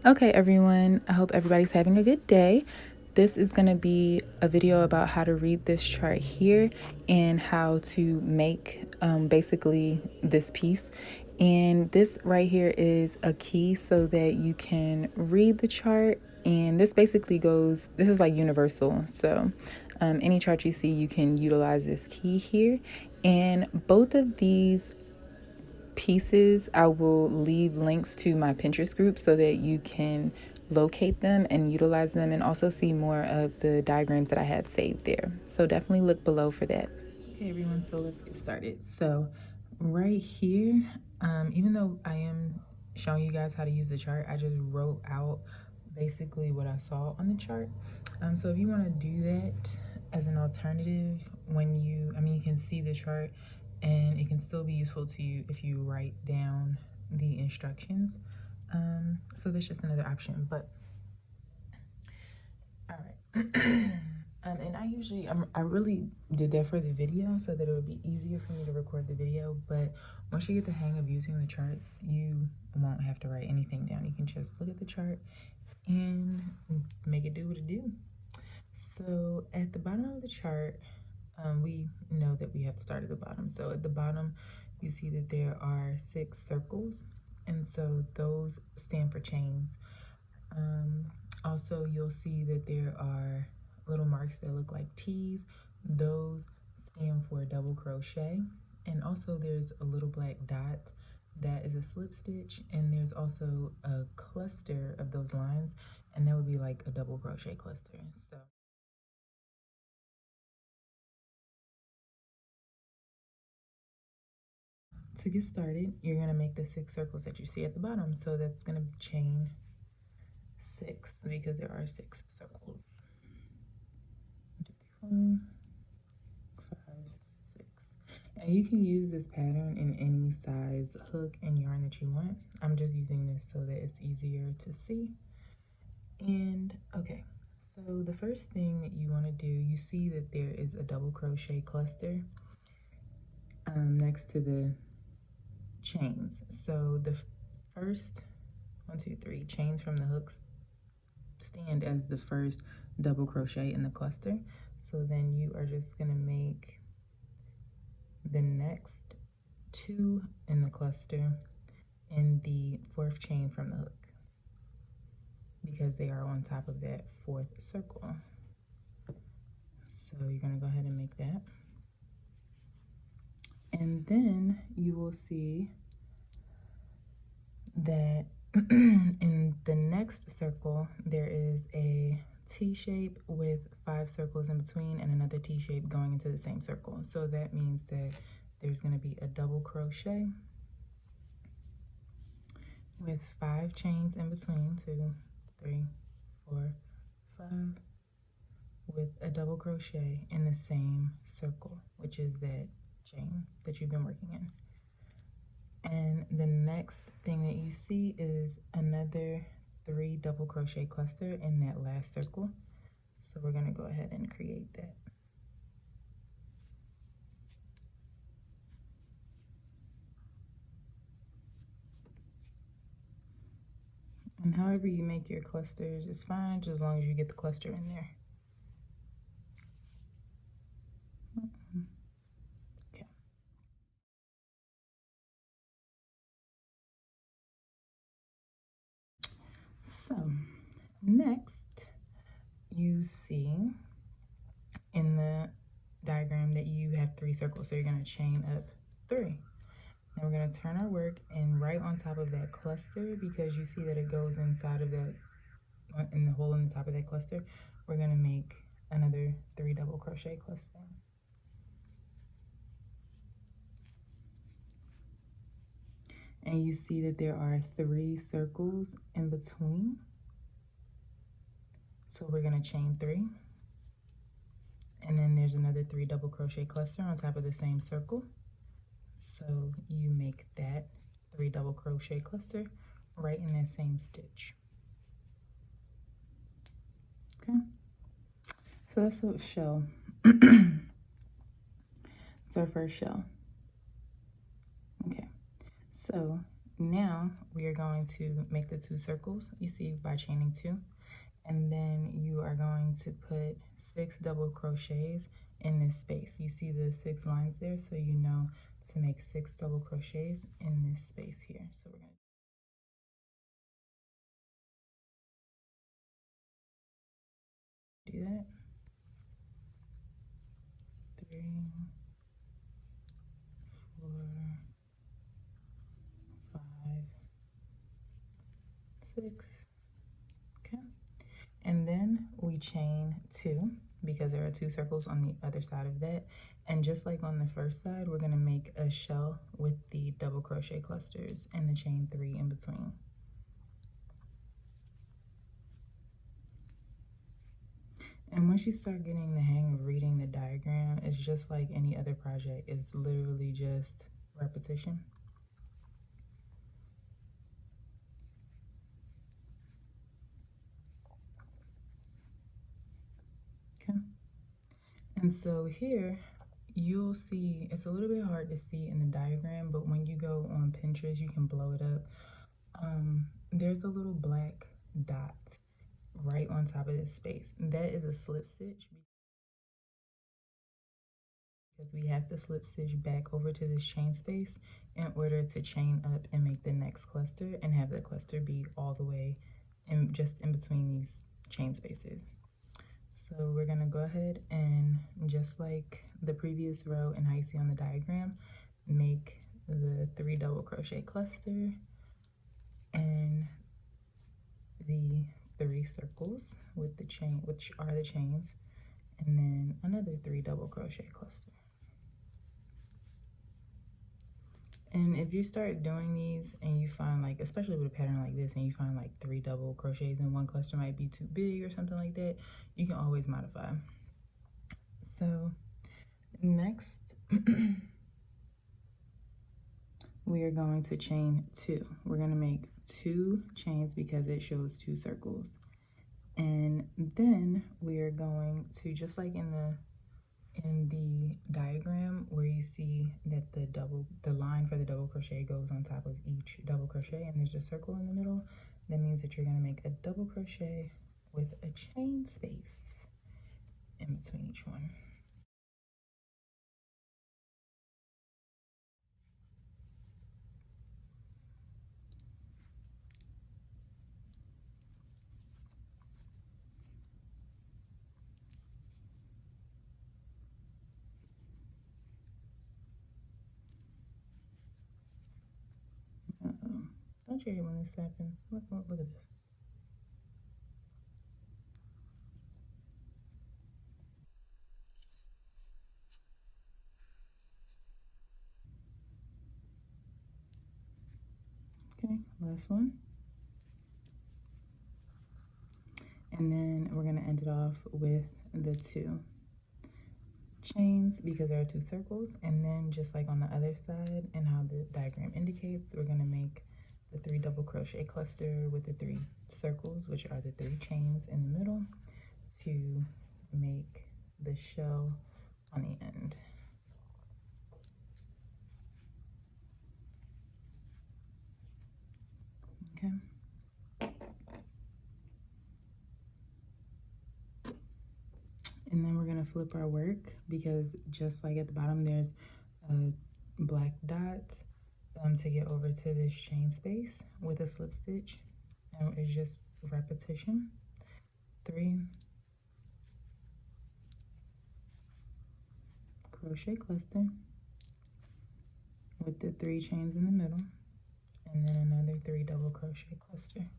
Okay, everyone, I hope everybody's having a good day. This is going to be a video about how to read this chart here and how to make basically this piece. And this right here is a key so that you can read the chart. And this basically goes, this is like universal. So any chart you see, you can utilize this key here. And both of these pieces, I will leave links to my Pinterest group so that you can locate them and utilize them and also see more of the diagrams that I have saved there. So definitely look below for that. Okay, everyone, so let's get started. So right here, even though I am showing you guys how to use the chart, I just wrote out basically what I saw on the chart. So if you want to do that as an alternative, when you can see the chart and it can still be useful to you if you write down the instructions. So that's just another option, but all right. And I really did that for the video so that it would be easier for me to record the video, but once you get the hang of using the charts, you won't have to write anything down. You can just look at the chart and make it do what it do. So at the bottom of the chart, we know that we have to start at the bottom. So at the bottom, you see that there are 6 circles, and so those stand for chains. Also, you'll see that there are little marks that look like T's. Those stand for double crochet. And also there's a little black dot that is a slip stitch, and there's also a cluster of those lines, and that would be like a double crochet cluster. So to get started, you're going to make the 6 circles that you see at the bottom. So that's going to chain 6 because there are 6 circles. 1, 2, 3, 4, 5, 6. And you can use this pattern in any size hook and yarn that you want. I'm just using this so that it's easier to see. And okay, so the first thing that you want to do, you see that there is a double crochet cluster next to the chains. So the first 1, 2, 3 chains from the hooks stand as the first double crochet in the cluster. So then you are just going to make the next 2 in the cluster in the 4th chain from the hook because they are on top of that 4th circle. So you're going to go ahead and make that. And then you will see that in the next circle, there is a T-shape with 5 circles in between and another T-shape going into the same circle. So that means that there's going to be a double crochet with 5 chains in between, 2, 3, 4, 5, with a double crochet in the same circle, which is that chain that you've been working in. And the next thing that you see is another 3 double crochet cluster in that last circle. So we're going to go ahead and create that. And however you make your clusters is fine, just as long as you get the cluster in there. Okay. So next, you see in the diagram that you have 3 circles, so you're going to chain up 3. Now we're going to turn our work and right on top of that cluster, because you see that it goes inside of that, in the hole in the top of that cluster, we're going to make another 3 double crochet cluster. And you see that there are 3 circles in between. So we're going to chain 3. And then there's another 3 double crochet cluster on top of the same circle. So you make that 3 double crochet cluster right in that same stitch. Okay. So that's a shell. It's our first shell. Okay. So now we are going to make the 2 circles you see by chaining 2, and then you are going to put 6 double crochets in this space. You see the 6 lines there, so you know to make 6 double crochets in this space here. So we're going to do that. 3, 4, 5, 6. Okay. And then we chain 2 because there are 2 circles on the other side of that. And just like on the first side, we're going to make a shell with the double crochet clusters and the chain 3 in between. And once you start getting the hang of reading the diagram, it's just like any other project. It's literally just repetition. Okay. And so here, you'll see, it's a little bit hard to see in the diagram, but when you go on Pinterest, you can blow it up. There's a little black dot right on top of this space. That is a slip stitch because we have to slip stitch back over to this chain space in order to chain up and make the next cluster and have the cluster be all the way in just in between these chain spaces. So we're gonna go ahead and, just like the previous row and how you see on the diagram, make the 3 double crochet cluster and the 3 circles with the chain, which are the chains, and then another 3 double crochet cluster. And if you start doing these and you find, like, especially with a pattern like this, and you find like 3 double crochets in one cluster might be too big or something like that, you can always modify. So next we are going to chain 2. We're going to make 2 chains because it shows 2 circles. And then we are going to, just like in the diagram where you see that the line for the double crochet goes on top of each double crochet and there's a circle in the middle, that means that you're going to make a double crochet with a chain space in between each one. Don't you hate when this happens? Look at this. Okay, last one. And then we're going to end it off with the 2 chains because there are 2 circles. And then just like on the other side and how the diagram indicates, we're going to make the 3 double crochet cluster with the 3 circles, which are the 3 chains in the middle, to make the shell on the end. Okay. And then we're going to flip our work because just like at the bottom there's a black dot to get over to this chain space with a slip stitch, and it's just repetition. 3 crochet cluster with the 3 chains in the middle, and then another 3 double crochet cluster.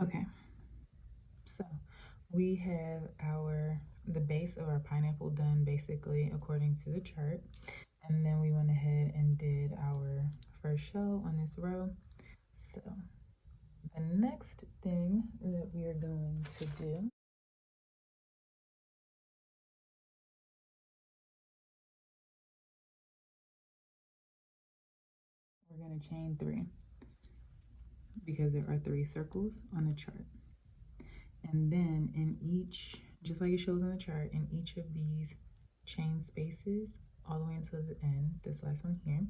Okay, so we have the base of our pineapple done basically according to the chart, and then we went ahead and did our first shell on this row. So the next thing that we are going to do we're going to chain 3 because there are 3 circles on the chart. And then in each, just like it shows on the chart, in each of these chain spaces all the way until the end, this last one here.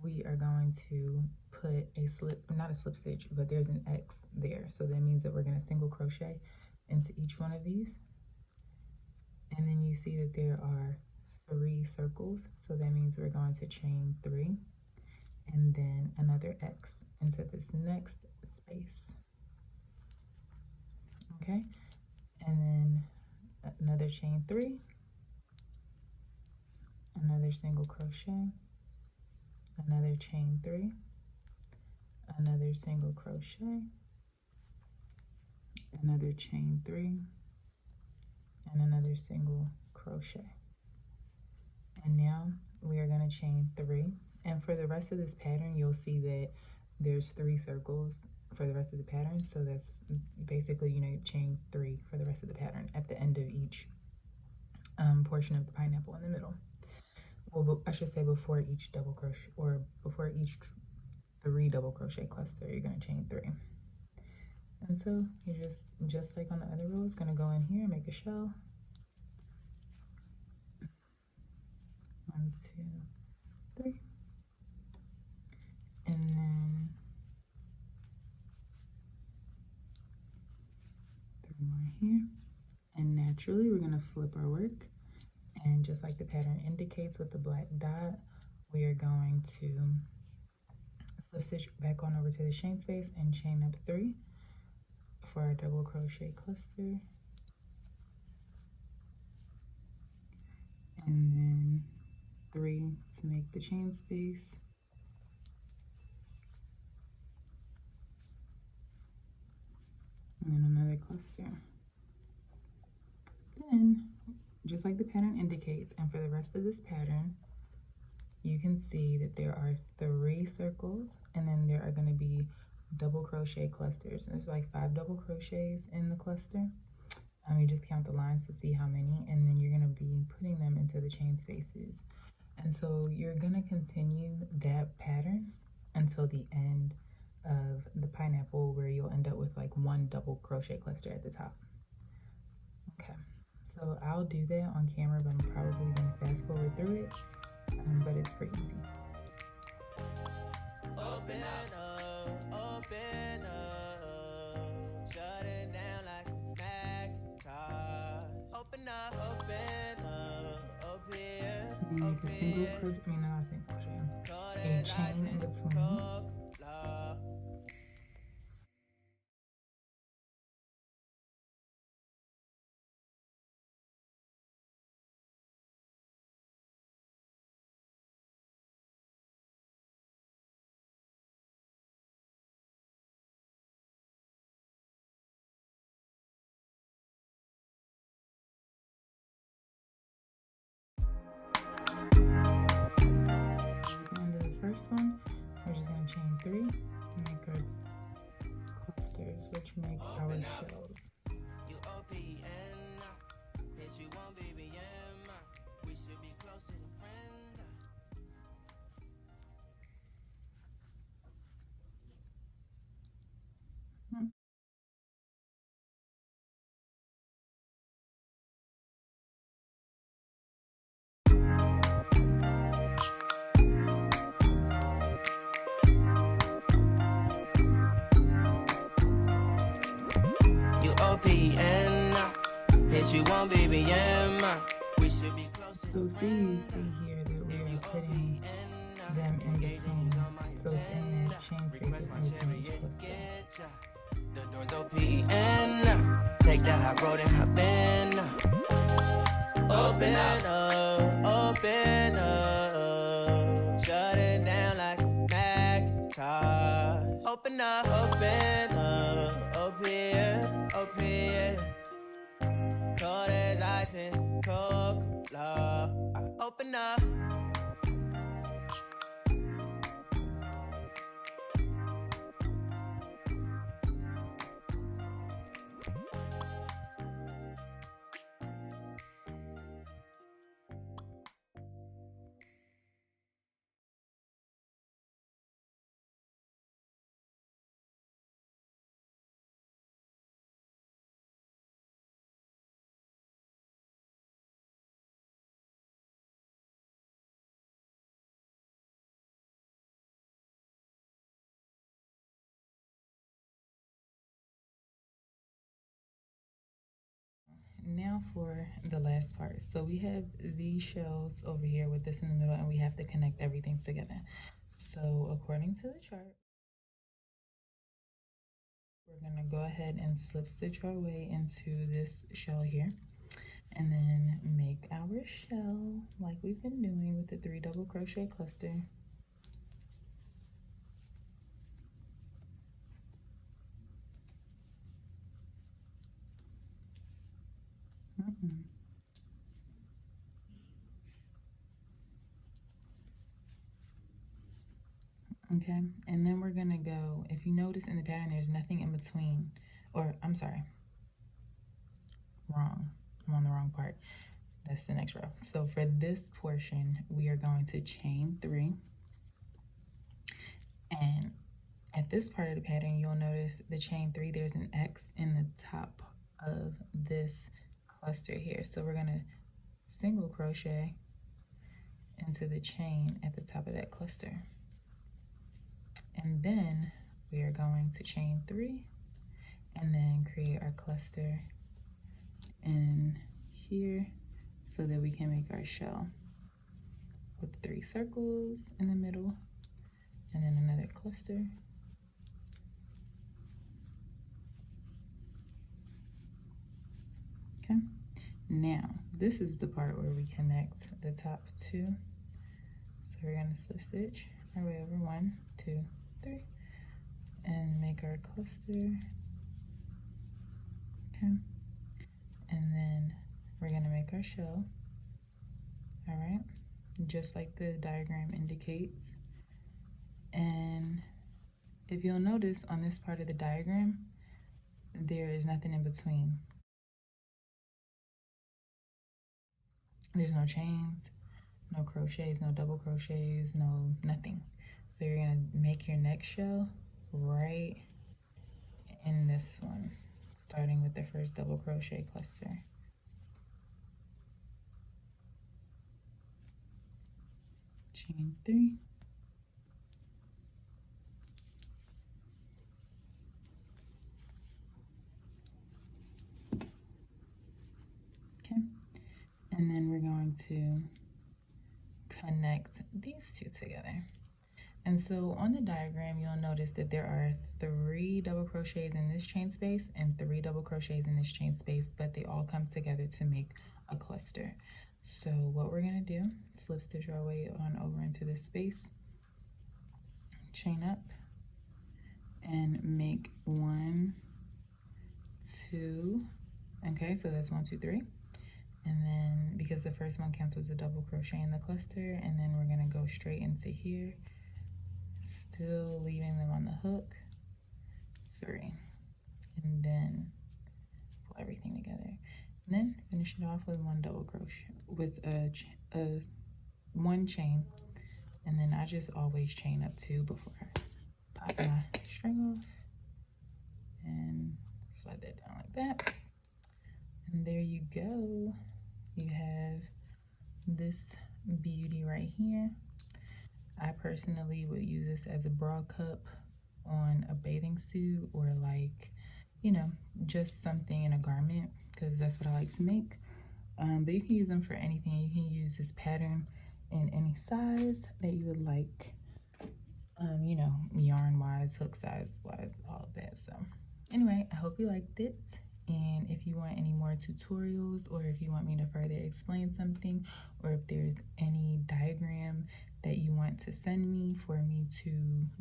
We are going to put a slip, not a slip stitch, but there's an X there. So that means that we're going to single crochet into each one of these. And then you see that there are 3 circles. So that means we're going to chain 3 and then another X into this next space. Okay. And then another chain 3, another single crochet, another chain 3, another single crochet, another chain 3, and another single crochet. And now we are going to chain 3, and for the rest of this pattern you'll see that there's 3 circles for the rest of the pattern. So that's basically, you know, chain 3 for the rest of the pattern at the end of each portion of the pineapple in the middle. Well, I should say before each double crochet, or before each 3 double crochet cluster, you're going to chain 3. And so you're just like on the other row, it's going to go in here and make a shell. 1, 2, 3, and then 3 more here. And naturally we're going to flip our work, and just like the pattern indicates with the black dot, we are going to slip stitch back on over to the chain space and chain up 3 for our double crochet cluster, and then 3 to make the chain space, and then another cluster. Then, just like the pattern indicates, and for the rest of this pattern, you can see that there are 3 circles, and then there are going to be double crochet clusters. There's like 5 double crochets in the cluster. You just count the lines to see how many, and then you're going to be putting them into the chain spaces. And so you're going to continue that pattern until the end of the pineapple, where you'll end up with like 1 double crochet cluster at the top. Okay, so I'll do that on camera, but I'm probably going to fast forward through it, but it's pretty easy. Open up, shut it down like Macintosh. Open up, here. Then make a single crochet, not a single crochet, a chain in between. First one, we're just going to chain 3 and make our clusters, which make our shells. You won't be we should be close. So see here that we are putting them in between. So it's in that chain space in between each cluster. The doors open, take that hot road and hop in. Open up, shut it down like Macintosh. Open up, here. Cold as ice and Coca-Cola. Open up. now for the last part. So we have these shells over here with this in the middle, and we have to connect everything together. So according to the chart, we're gonna go ahead and slip stitch our way into this shell here, and then make our shell like we've been doing with the 3 double crochet cluster. Okay, and then we're gonna go, if you notice in the pattern, there's nothing in between, or I'm sorry, wrong, I'm on the wrong part. That's the next row. So for this portion, we are going to chain 3. And at this part of the pattern, you'll notice the chain 3, there's an X in the top of this cluster here. So we're gonna single crochet into the chain at the top of that cluster. And then we are going to chain 3 and then create our cluster in here so that we can make our shell with 3 circles in the middle and then another cluster. Okay, now this is the part where we connect the top 2. So we're going to slip stitch our way over 1, 2, 3 and make our cluster. Okay, and then we're going to make our shell. All right, just like the diagram indicates. And if you'll notice on this part of the diagram, there is nothing in between. There's no chains, no crochets, no double crochets, no nothing. So you're gonna make your next shell right in this one, starting with the first double crochet cluster. Chain 3. Okay, and then we're going to connect these 2 together. And so on the diagram, you'll notice that there are 3 double crochets in this chain space and 3 double crochets in this chain space, but they all come together to make a cluster. So what we're gonna do, slip stitch our way on over into this space, chain up, and make 1, 2, okay, so that's 1, 2, 3. And then because the first one counts as a double crochet in the cluster, and then we're gonna go straight into here, still leaving them on the hook, 3, and then pull everything together, and then finish it off with 1 double crochet with a 1 chain, and then I just always chain up 2 before I pop my string off and slide that down like that, and there you go. You have this beauty right here. I personally would use this as a bra cup on a bathing suit, or like, you know, just something in a garment, because that's what I like to make. But you can use them for anything. You can use this pattern in any size that you would like, you know, yarn wise, hook size wise, all of that. So anyway, I hope you liked it. And if you want any more tutorials, or if you want me to further explain something, or if there's any diagram that you want to send me for me to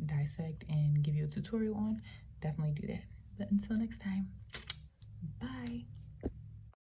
dissect and give you a tutorial on, definitely do that. But until next time, bye.